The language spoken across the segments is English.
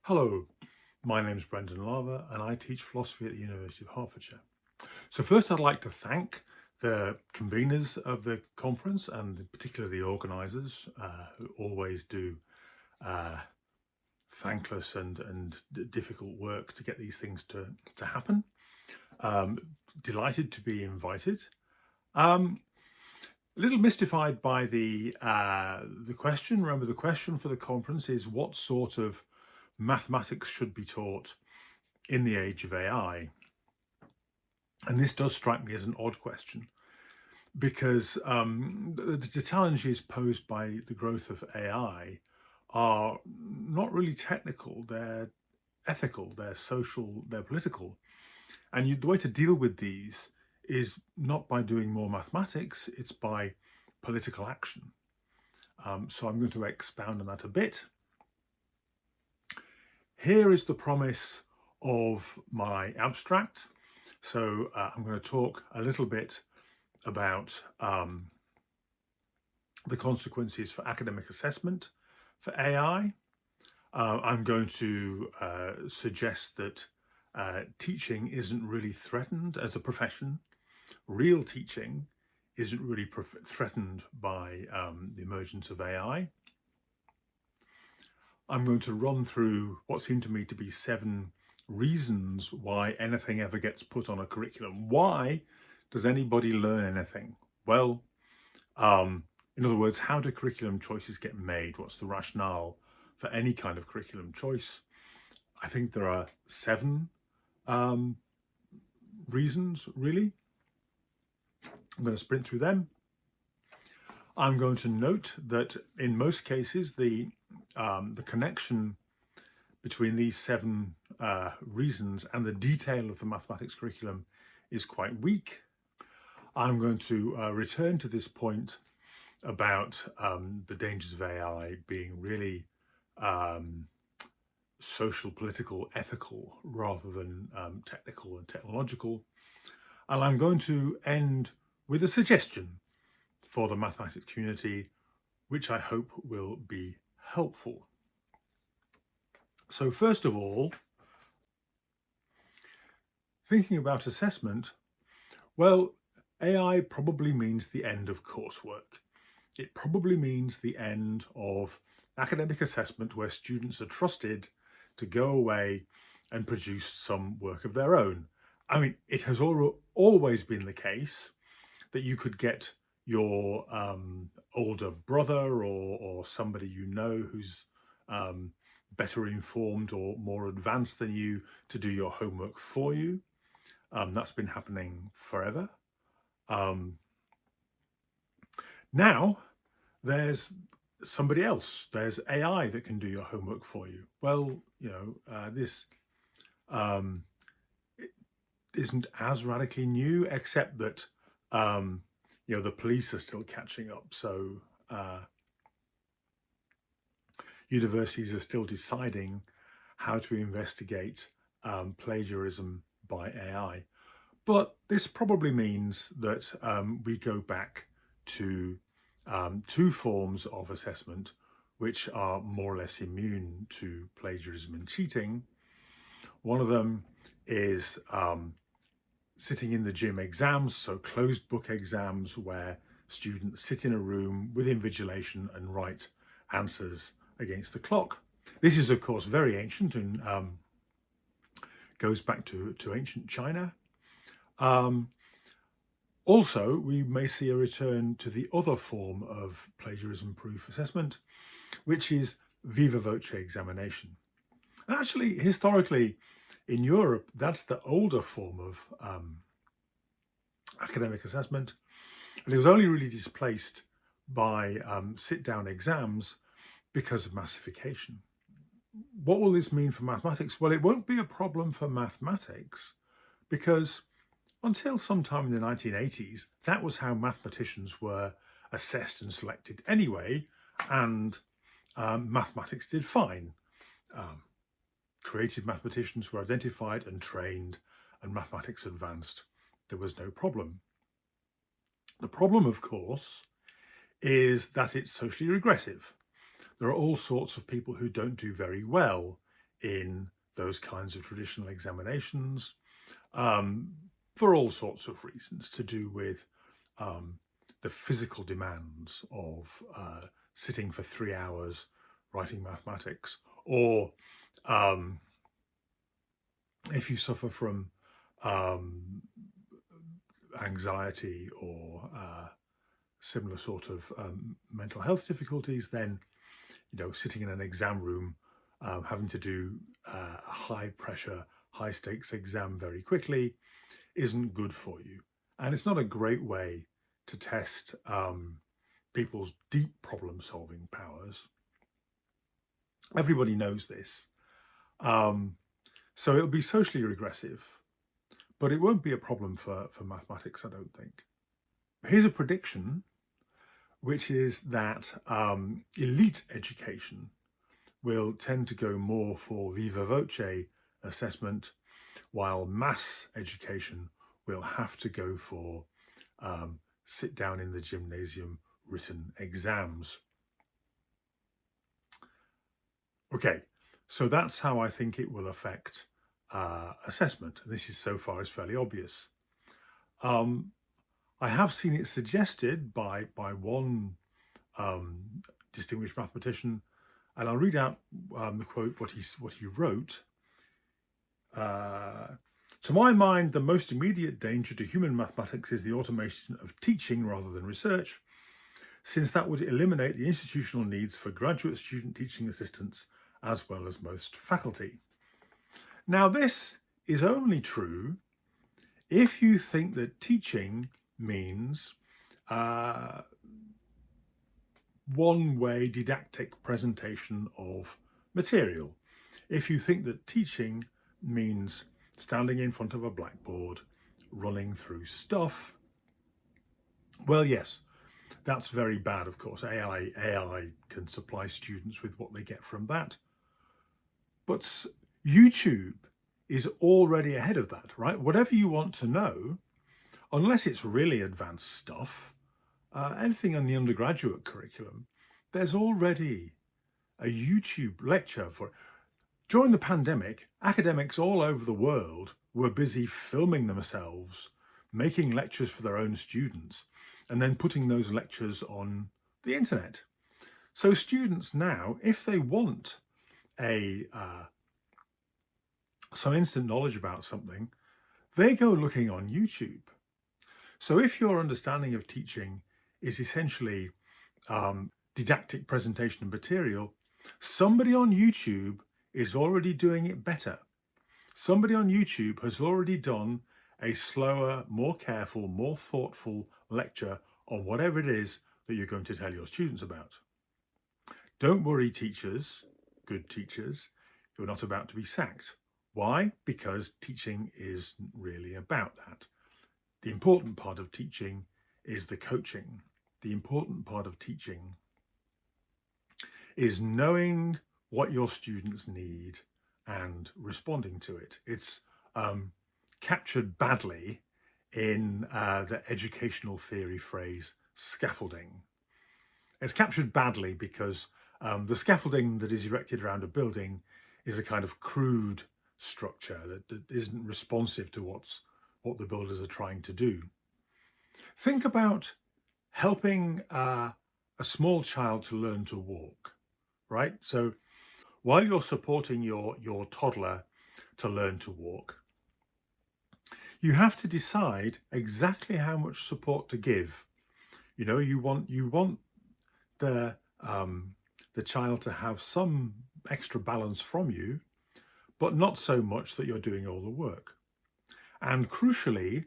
Hello, my name is Brendan Lava and I teach philosophy at the University of Hertfordshire. So first I'd like to thank the conveners of the conference and particularly the organisers who always do uh, thankless and difficult work to get these things to happen. Um, Delighted to be invited. Um, a little mystified by the question. Remember, the question for the conference is what sort of mathematics should be taught in the age of AI? And this does strike me as an odd question because the challenges posed by the growth of AI are not really technical, they're ethical, they're social, they're political. And the way to deal with these is not by doing more mathematics, it's by political action. So I'm going to expound on that a bit. Here is the promise of my abstract. So I'm going to talk a little bit about the consequences for academic assessment for AI. I'm going to suggest that teaching isn't really threatened as a profession. Real teaching isn't really threatened by the emergence of AI. I'm going to run through what seem to me to be 7 reasons why anything ever gets put on a curriculum. Why does anybody learn anything? Well, in other words, how do curriculum choices get made? What's the rationale for any kind of curriculum choice? I think there are 7 reasons, really. I'm going to sprint through them. I'm going to note that in most cases, the connection between these 7 reasons and the detail of the mathematics curriculum is quite weak. I'm going to return to this point about the dangers of AI being really social, political, ethical, rather than technical and technological. And I'm going to end with a suggestion for the mathematics community, which I hope will be helpful. So first of all, thinking about assessment, well, AI probably means the end of coursework. It probably means the end of academic assessment where students are trusted to go away and produce some work of their own. I mean, it has always been the case that you could get your older brother or somebody you know who's better informed or more advanced than you to do your homework for you. That's been happening forever. Now there's somebody else. There's AI that can do your homework for you. Well, this it isn't as radically new, except that the police are still catching up. So universities are still deciding how to investigate plagiarism by AI. But this probably means that we go back to 2 forms of assessment which are more or less immune to plagiarism and cheating. One of them is sitting in the gym exams, so closed book exams where students sit in a room with invigilation and write answers against the clock. This is, of course, very ancient and goes back to ancient China. Also, we may see a return to the other form of plagiarism-proof assessment, which is viva voce examination. And actually, historically, in Europe, that's the older form of academic assessment, and it was only really displaced by sit-down exams because of massification. What will this mean for mathematics? Well, it won't be a problem for mathematics because until sometime in the 1980s, that was how mathematicians were assessed and selected anyway, and mathematics did fine. Creative mathematicians were identified and trained, and mathematics advanced. There was no problem. The problem, of course, is that it's socially regressive. There are all sorts of people who don't do very well in those kinds of traditional examinations, for all sorts of reasons to do with the physical demands of sitting for 3 hours writing mathematics, or if you suffer from anxiety or similar sort of mental health difficulties, then sitting in an exam room, having to do a high pressure, high stakes exam very quickly isn't good for you. And it's not a great way to test people's deep problem solving powers. Everybody knows this. So it'll be socially regressive, but it won't be a problem for mathematics, I don't think. Here's a prediction, which is that elite education will tend to go more for viva voce assessment, while mass education will have to go for sit down in the gymnasium written exams. Okay, so that's how I think it will affect assessment. This is so far is fairly obvious. I have seen it suggested by one distinguished mathematician, and I'll read out the quote, what he wrote. To my mind, the most immediate danger to human mathematics is the automation of teaching rather than research, since that would eliminate the institutional needs for graduate student teaching assistants as well as most faculty. Now, this is only true if you think that teaching means one-way didactic presentation of material. If you think that teaching means standing in front of a blackboard, running through stuff, well, yes, that's very bad, of course. AI can supply students with what they get from that. But YouTube is already ahead of that, right? Whatever you want to know, unless it's really advanced stuff, anything in the undergraduate curriculum, there's already a YouTube lecture for it. During the pandemic, academics all over the world were busy filming themselves, making lectures for their own students, and then putting those lectures on the internet. So students now, if they want some instant knowledge about something, they go looking on YouTube. So if your understanding of teaching is essentially didactic presentation of material, somebody on YouTube is already doing it better. Somebody on YouTube has already done a slower, more careful, more thoughtful lecture on whatever it is that you're going to tell your students about. Don't worry, teachers, good teachers, you're not about to be sacked. Why? Because teaching isn't really about that. The important part of teaching is the coaching. The important part of teaching is knowing what your students need and responding to it. It's captured badly in the educational theory phrase scaffolding. It's captured badly because the scaffolding that is erected around a building is a kind of crude structure that isn't responsive to what the builders are trying to do. Think about helping a small child to learn to walk, right? So while you're supporting your toddler to learn to walk, you have to decide exactly how much support to give. You want the child to have some extra balance from you, but not so much that you're doing all the work. And crucially,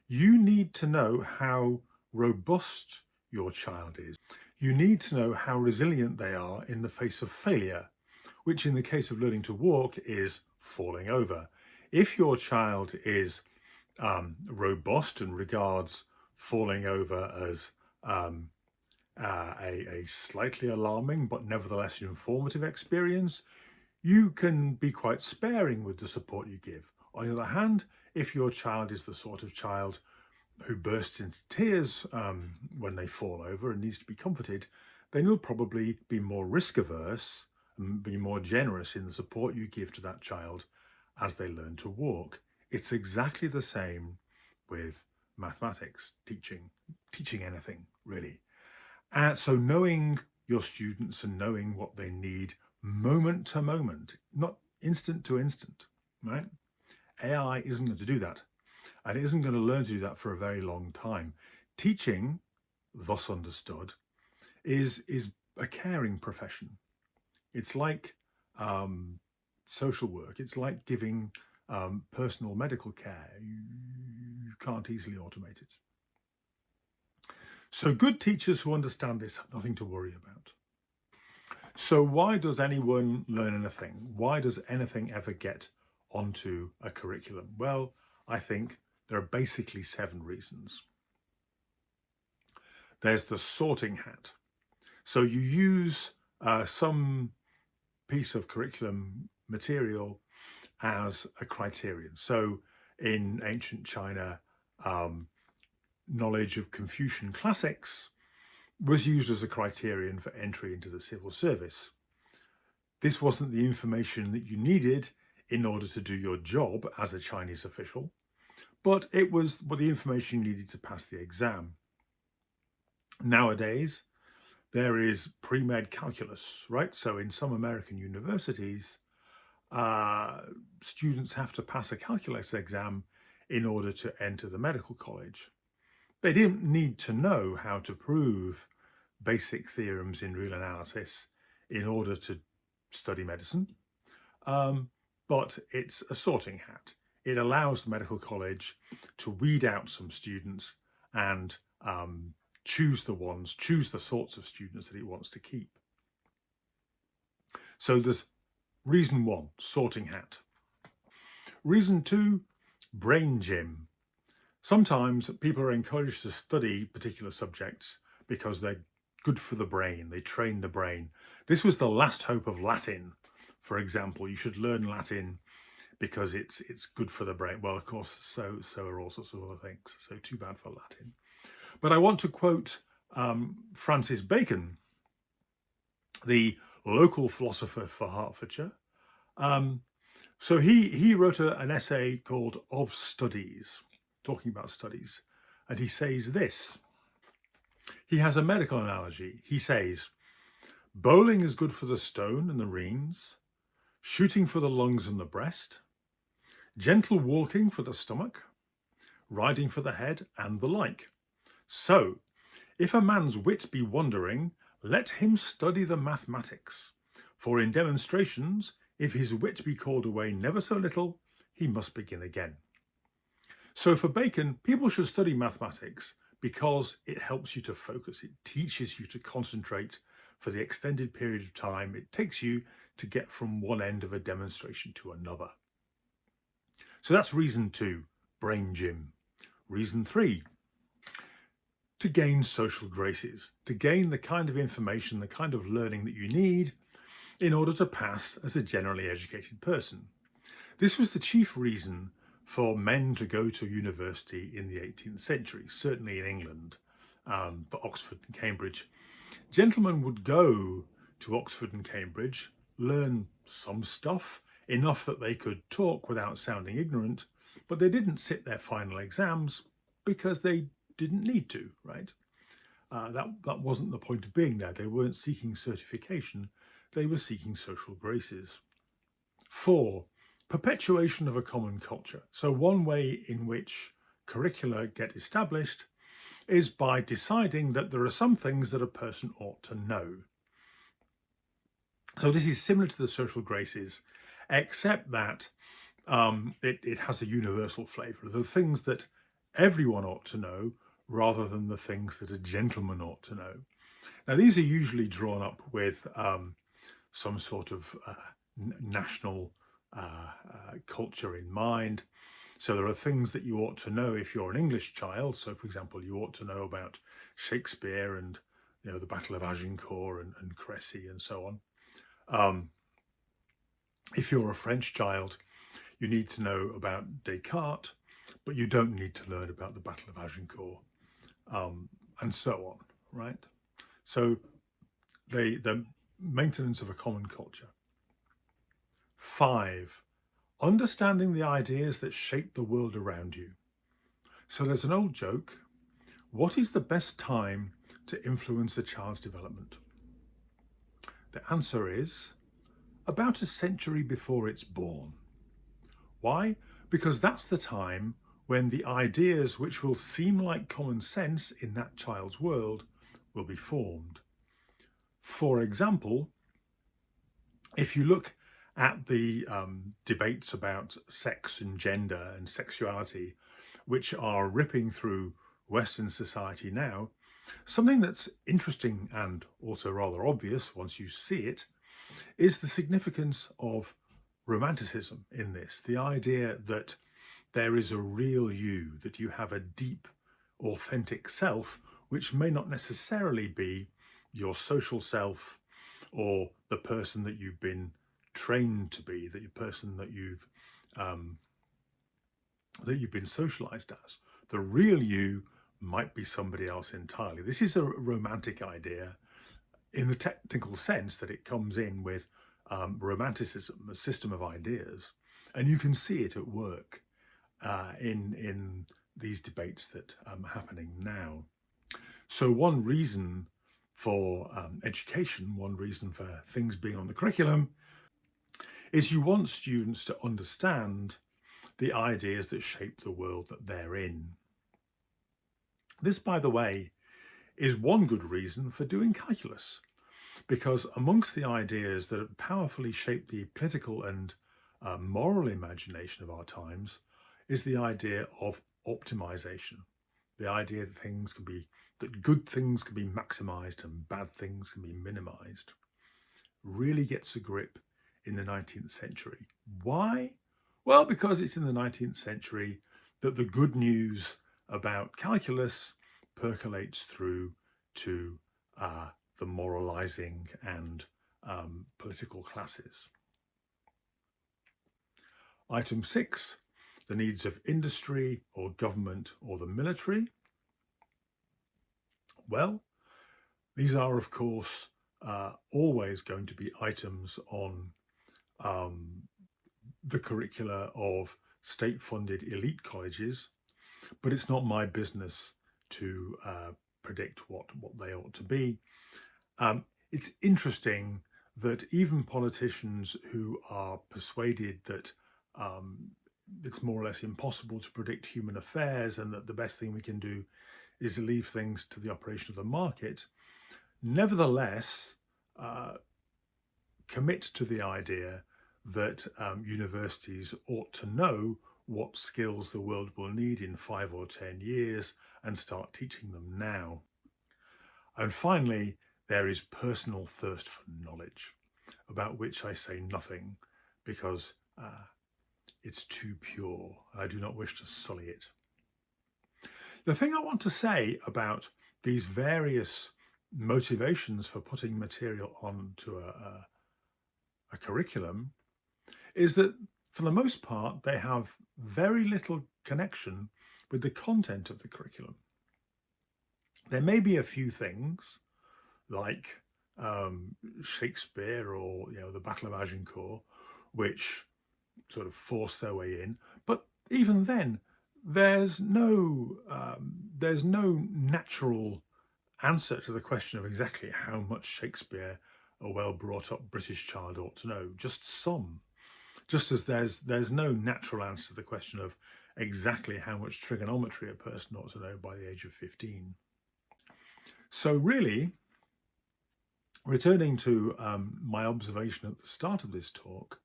you need to know how robust your child is. You need to know how resilient they are in the face of failure, which in the case of learning to walk is falling over. If your child is robust and regards falling over as a slightly alarming but nevertheless informative experience, you can be quite sparing with the support you give. On the other hand, if your child is the sort of child who bursts into tears when they fall over and needs to be comforted, then you'll probably be more risk averse and be more generous in the support you give to that child as they learn to walk. It's exactly the same with mathematics, teaching anything really. So knowing your students and knowing what they need moment to moment, not instant to instant, right? AI isn't going to do that, and it isn't going to learn to do that for a very long time. Teaching, thus understood, is a caring profession. It's like social work. It's like giving personal medical care. You can't easily automate it. So good teachers who understand this have nothing to worry about. So why does anyone learn anything? Why does anything ever get onto a curriculum? Well, I think there are basically 7 reasons. There's the sorting hat. So you use some piece of curriculum material as a criterion. So in ancient China, knowledge of Confucian classics was used as a criterion for entry into the civil service. This wasn't the information that you needed in order to do your job as a Chinese official, but it was the information you needed to pass the exam. Nowadays, there is pre-med calculus, right? So in some American universities, students have to pass a calculus exam in order to enter the medical college. They didn't need to know how to prove basic theorems in real analysis in order to study medicine, but it's a sorting hat. It allows the medical college to weed out some students and choose the sorts of students that it wants to keep. So there's reason 1, sorting hat. Reason 2, brain gym. Sometimes people are encouraged to study particular subjects because they're good for the brain. They train the brain. This was the last hope of Latin, for example. You should learn Latin because it's good for the brain. Well, of course, so are all sorts of other things. So too bad for Latin. But I want to quote Francis Bacon, the local philosopher for Hertfordshire. So he wrote an essay called Of Studies, talking about studies. And he says this. He has a medical analogy. He says, bowling is good for the stone and the reins, shooting for the lungs and the breast, gentle walking for the stomach, riding for the head, and the like. So, if a man's wit be wandering, let him study the mathematics. For in demonstrations, if his wit be called away never so little, he must begin again. So for Bacon, people should study mathematics because it helps you to focus. It teaches you to concentrate for the extended period of time it takes you to get from one end of a demonstration to another. So that's reason 2, brain gym. Reason 3, to gain social graces, to gain the kind of information, the kind of learning that you need in order to pass as a generally educated person. This was the chief reason for men to go to university in the 18th century, certainly in England, for Oxford and Cambridge. Gentlemen would go to Oxford and Cambridge, learn some stuff, enough that they could talk without sounding ignorant, but they didn't sit their final exams because they didn't need to, right? That wasn't the point of being there. They weren't seeking certification, they were seeking social graces. 4, perpetuation of a common culture. So one way in which curricula get established is by deciding that there are some things that a person ought to know. So this is similar to the social graces, except that it has a universal flavour. The things that everyone ought to know rather than the things that a gentleman ought to know. Now, these are usually drawn up with some sort of national culture in mind. So there are things that you ought to know if you're an English child. So, for example, you ought to know about Shakespeare and the Battle of Agincourt and Crécy and so on. If you're a French child, you need to know about Descartes, but you don't need to learn about the Battle of Agincourt, and so on, right? So the maintenance of a common culture. 5, understanding the ideas that shape the world around you. So there's an old joke: what is the best time to influence a child's development? The answer is about a century before it's born. Why? Because that's the time when the ideas which will seem like common sense in that child's world will be formed. For example, if you look at the debates about sex and gender and sexuality, which are ripping through Western society now, something that's interesting and also rather obvious once you see it is the significance of romanticism in this. The idea that there is a real you, that you have a deep, authentic self, which may not necessarily be your social self or the person that you've been trained to be, the person that you've been socialized as. The real you might be somebody else entirely. This is a romantic idea in the technical sense that it comes in with romanticism, a system of ideas, and you can see it at work in these debates that are happening now. So one reason for education, one reason for things being on the curriculum, is you want students to understand the ideas that shape the world that they're in. This, by the way, is one good reason for doing calculus, because amongst the ideas that have powerfully shaped the political and moral imagination of our times is the idea of optimization, the idea that good things can be maximized and bad things can be minimized. Really gets a grip in the 19th century. Why? Well, because it's in the 19th century that the good news about calculus percolates through to the moralizing and political classes. Item 6, the needs of industry or government or the military. Well, these are, of course, always going to be items on the curricula of state-funded elite colleges, but it's not my business to predict what they ought to be. It's interesting that even politicians who are persuaded that it's more or less impossible to predict human affairs and that the best thing we can do is leave things to the operation of the market, nevertheless commit to the idea that universities ought to know what skills the world will need in 5 or 10 years and start teaching them now. And finally, there is personal thirst for knowledge, about which I say nothing because it's too pure and I do not wish to sully it. The thing I want to say about these various motivations for putting material onto a curriculum is that for the most part they have very little connection with the content of the curriculum. There may be a few things like Shakespeare or the Battle of Agincourt which sort of force their way in, but even then there's no natural answer to the question of exactly how much Shakespeare a well-brought-up British child ought to know. Just some. Just as there's no natural answer to the question of exactly how much trigonometry a person ought to know by the age of 15. So really, returning to my observation at the start of this talk,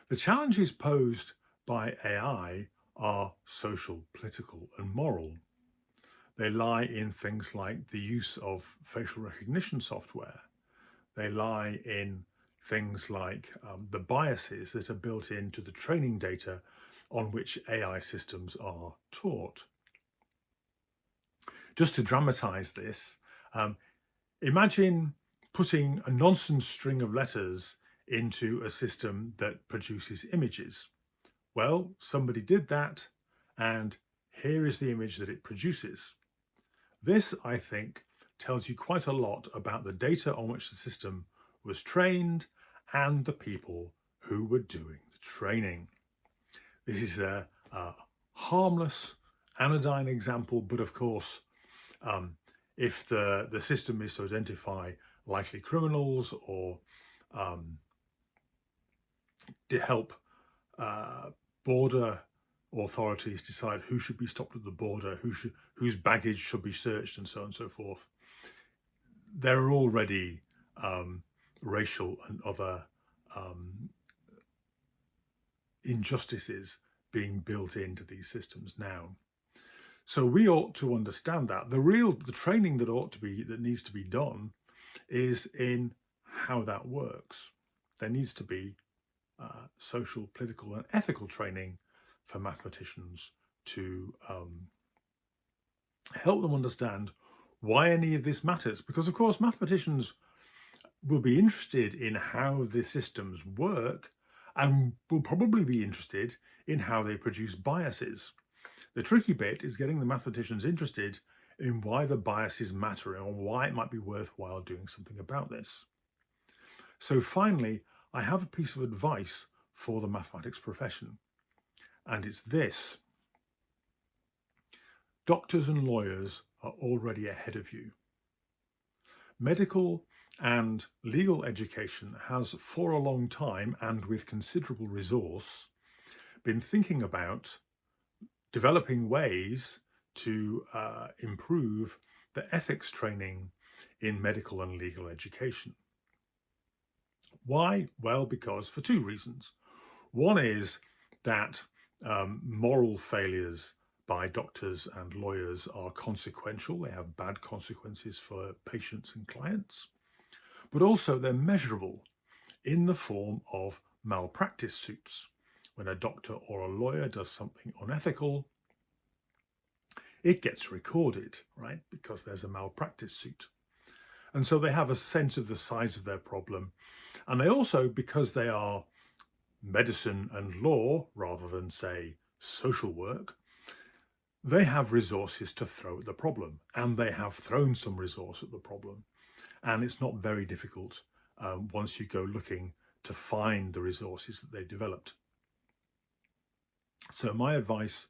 the challenges posed by AI are social, political, and moral. They lie in things like the use of facial recognition software. They lie in things like the biases that are built into the training data on which AI systems are taught. Just to dramatize this, imagine putting a nonsense string of letters into a system that produces images. Well, somebody did that, and here is the image that it produces. This, I think, tells you quite a lot about the data on which the system was trained and the people who were doing the training. This is a harmless, anodyne example, but of course, if the system is to identify likely criminals or to help border authorities decide who should be stopped at the border, whose baggage should be searched, and so on and so forth, there are already racial and other injustices being built into these systems now. So we ought to understand that the training that needs to be done is in how that works. There needs to be social, political, and ethical training for mathematicians to help them understand why any of this matters. Because of course, mathematicians will be interested in how the systems work and will probably be interested in how they produce biases. The tricky bit is getting the mathematicians interested in why the biases matter and why it might be worthwhile doing something about this. So finally, I have a piece of advice for the mathematics profession, and it's this. Doctors and lawyers are already ahead of you. Medical and legal education has for a long time, and with considerable resource, been thinking about developing ways to improve the ethics training in medical and legal education. Why? Well, because for two reasons. One is that moral failures by doctors and lawyers are consequential. They have bad consequences for patients and clients, but also they're measurable in the form of malpractice suits. When a doctor or a lawyer does something unethical, it gets recorded, right? Because there's a malpractice suit. And so they have a sense of the size of their problem. And they also, because they are medicine and law rather than, say, social work, they have resources to throw at the problem. And they have thrown some resource at the problem. And it's not very difficult once you go looking to find the resources that they developed. So my advice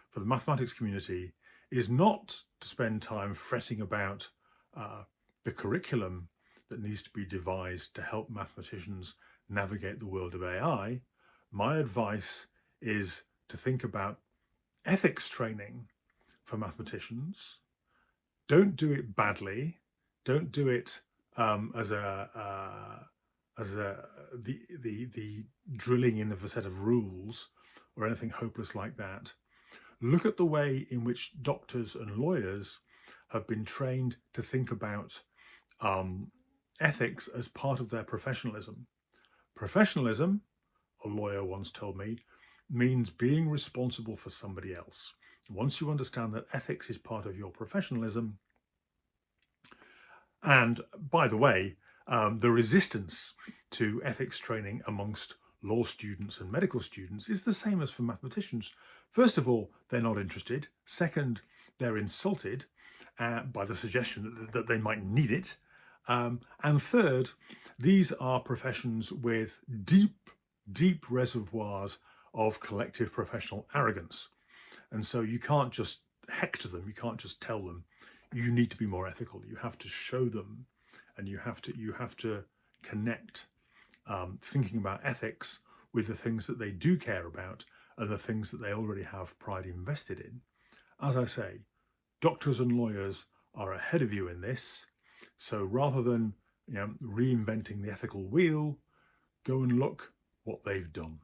for the mathematics community is not to spend time fretting about the curriculum that needs to be devised to help mathematicians navigate the world of AI. My advice is to think about ethics training for mathematicians. Don't do it badly. Don't do it as the drilling in of a set of rules or anything hopeless like that. Look at the way in which doctors and lawyers have been trained to think about ethics as part of their professionalism. Professionalism, a lawyer once told me, means being responsible for somebody else. Once you understand that ethics is part of your professionalism, and by the way, the resistance to ethics training amongst law students and medical students is the same as for mathematicians. First of all, they're not interested. Second, they're insulted by the suggestion that they might need it. And third, these are professions with deep reservoirs of collective professional arrogance. And so you can't just hector them. You can't just tell them, you need to be more ethical. You have to show them, and you have to connect thinking about ethics with the things that they do care about and the things that they already have pride invested in. As I say, doctors and lawyers are ahead of you in this. So rather than reinventing the ethical wheel, go and look what they've done.